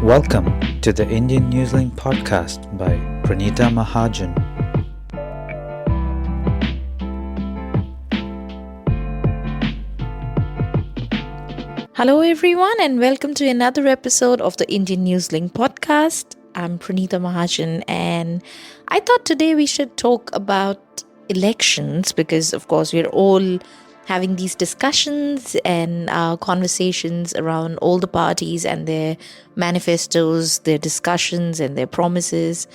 Welcome to the Indian Newslink podcast by Pranita Mahajan. Hello, everyone, and welcome to another episode of the Indian Newslink podcast. I'm Pranita Mahajan, and I thought today we should talk about elections because, of course, we're all having these discussions and conversations around all the parties and their manifestos, their discussions, and their promises.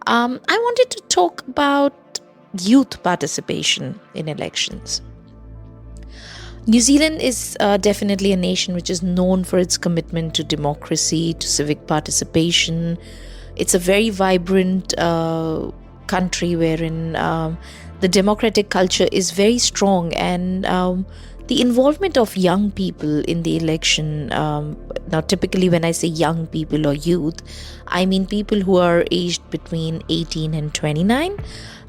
I wanted to talk about youth participation in elections. New Zealand is definitely a nation which is known for its commitment to democracy, to civic participation. It's a very vibrant country wherein the democratic culture is very strong, and the involvement of young people in the election. Now, typically, when I say young people or youth, I mean people who are aged between 18 and 29.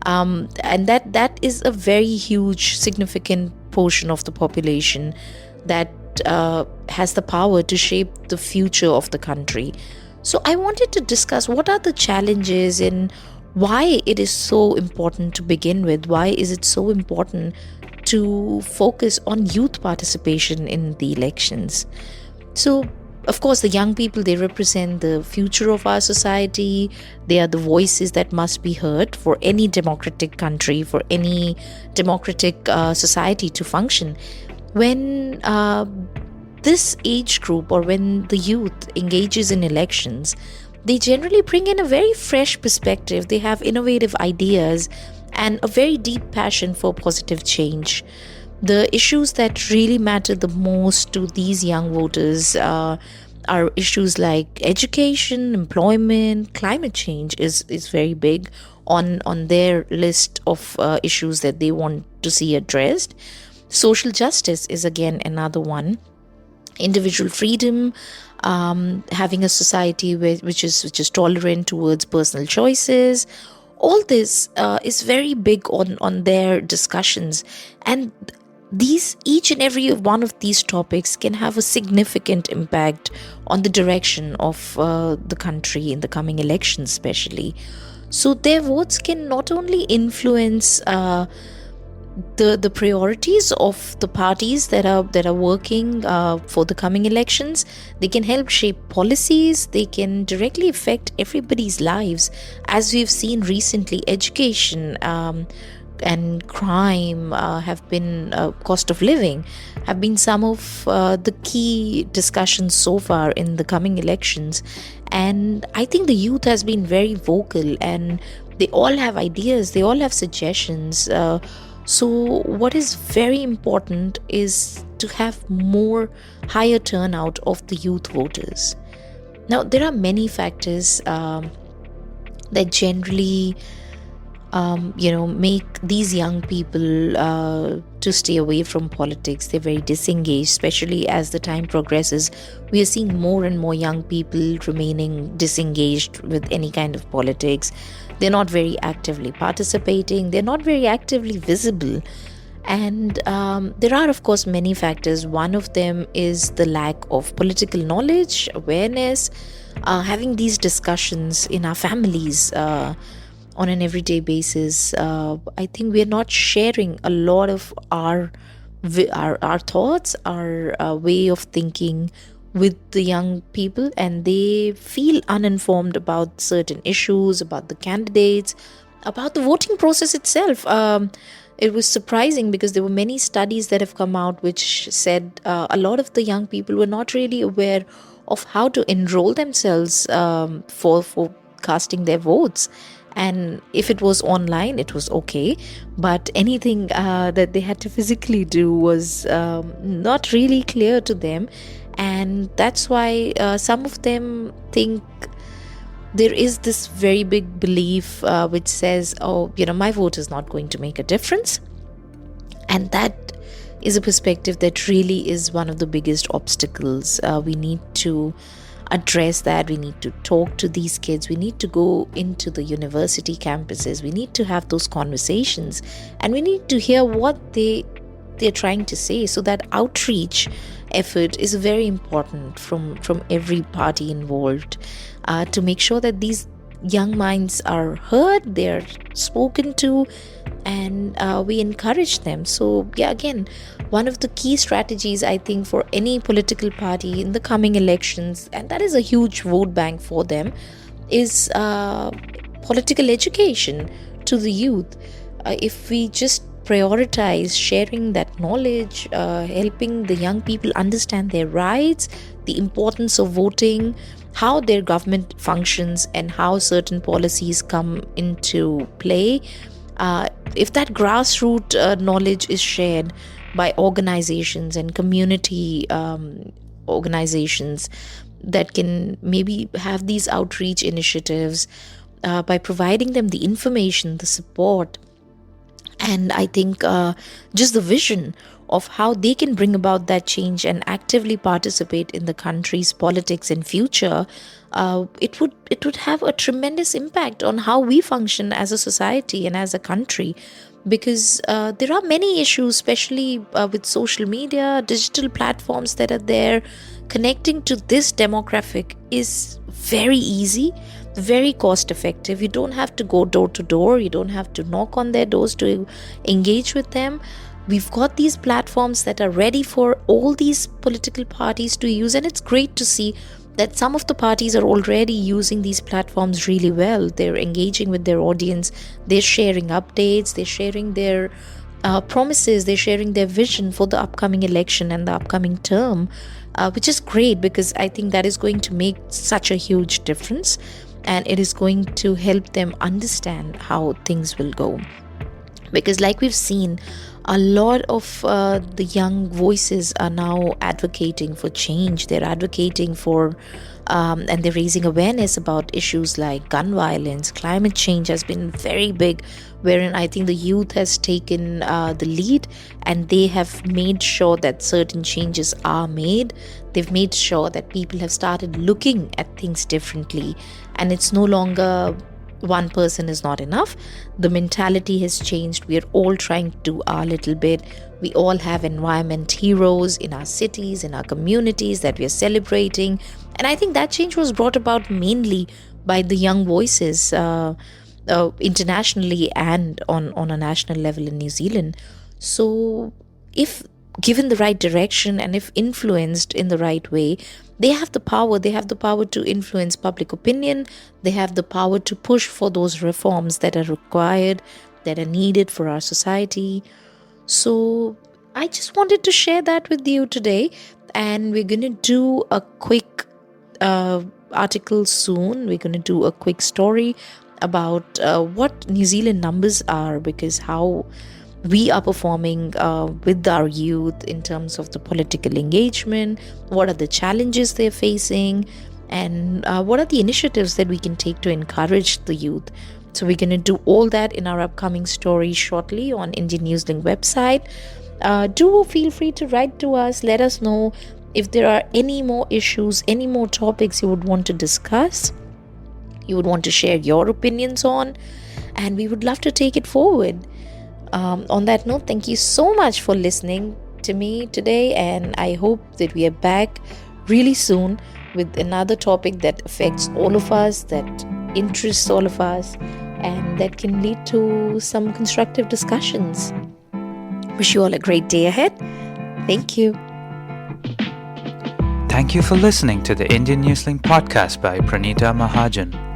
And that is a very huge, significant portion of the population that has the power to shape the future of the country. So I wanted to discuss what are the challenges and why it is so important to begin with. Why is it so important to focus on youth participation in the elections? So, of course, the young people, they represent the future of our society. They are the voices that must be heard for any democratic country, for any democratic society to function. When this age group or when the youth engages in elections, they generally bring in a very fresh perspective. They have innovative ideas and a very deep passion for positive change. The issues that really matter the most to these young voters are issues like education, employment, climate change is very big on their list of issues that they want to see addressed. Social justice is again another one. Individual freedom, having a society which is tolerant towards personal choices. All this is very big on their discussions, and each and every one of these topics can have a significant impact on the direction of the country in the coming elections, especially. So their votes can not only influence the priorities of the parties that are working for the coming elections. They can help shape policies. They can directly affect everybody's lives, as we've seen recently. Education and crime have been cost of living have been some of the key discussions so far in the coming elections. And I think the youth has been very vocal, and they all have ideas, they all have suggestions. So what is very important is to have more higher turnout of the youth voters. Now, there are many factors that generally make these young people to stay away from politics. They're very disengaged, especially as the time progresses. We are seeing more and more young people remaining disengaged with any kind of politics. They're not very actively participating. They're not very actively visible. And there are, of course, many factors. One of them is the lack of political knowledge, awareness, having these discussions in our families on an everyday basis. I think we are not sharing a lot of our thoughts, our way of thinking with the young people, and they feel uninformed about certain issues, about the candidates, about the voting process itself. It was surprising because there were many studies that have come out which said a lot of the young people were not really aware of how to enroll themselves for casting their votes. And if it was online, it was okay, but anything that they had to physically do was not really clear to them. And that's why some of them think there is this very big belief which says, my vote is not going to make a difference. And that is a perspective that really is one of the biggest obstacles. We need to address that. We need to talk to these kids. We need to go into the university campuses. We need to have those conversations, and we need to hear what they they're trying to say. So that outreach effort is very important from every party involved, to make sure that these young minds are heard, they're spoken to, and we encourage them. So yeah, again, one of the key strategies I think for any political party in the coming elections, and that is a huge vote bank for them, is political education to the youth. If we just prioritize sharing that knowledge, helping the young people understand their rights, the importance of voting, how their government functions, and how certain policies come into play. If that grassroots knowledge is shared by organizations and community organizations that can maybe have these outreach initiatives, by providing them the information, the support, and I think just the vision of how they can bring about that change and actively participate in the country's politics and future, it would have a tremendous impact on how we function as a society and as a country. Because there are many issues, especially with social media, digital platforms that are there. Connecting to this demographic is very easy, very cost effective. You don't have to go door to door, you don't have to knock on their doors to engage with them. We've got these platforms that are ready for all these political parties to use, and it's great to see that some of the parties are already using these platforms really well. They're engaging with their audience, they're sharing updates, they're sharing their promises, they're sharing their vision for the upcoming election and the upcoming term, which is great, because I think that is going to make such a huge difference, and it is going to help them understand how things will go. Because like we've seen, a lot of the young voices are now advocating for change. They're advocating for and they're raising awareness about issues like gun violence. Climate change has been very big, wherein I think the youth has taken the lead, and they have made sure that certain changes are made. They've made sure that people have started looking at things differently, and it's no longer one person is not enough. The mentality has changed. We are all trying to do our little bit. We all have environment heroes in our cities, in our communities that we are celebrating. And I think that change was brought about mainly by the young voices internationally and on a national level in New Zealand. So if given the right direction and if influenced in the right way, they have the power. They have the power to influence public opinion. They have the power to push for those reforms that are required, that are needed for our society. So I just wanted to share that with you today. And we're going to do a quick article soon. We're going to do a quick story about what New Zealand numbers are, because how we are performing with our youth in terms of the political engagement, what are the challenges they're facing, and what are the initiatives that we can take to encourage the youth. So we're going to do all that in our upcoming story shortly on Indian Newslink website. Do feel free to write to us. Let us know if there are any more issues, any more topics you would want to discuss, you would want to share your opinions on, and we would love to take it forward. On that note, thank you so much for listening to me today, and I hope that we are back really soon with another topic that affects all of us, that interests all of us, and that can lead to some constructive discussions. Wish you all a great day ahead. Thank you. Thank you for listening to the Indian Newslink podcast by Pranita Mahajan.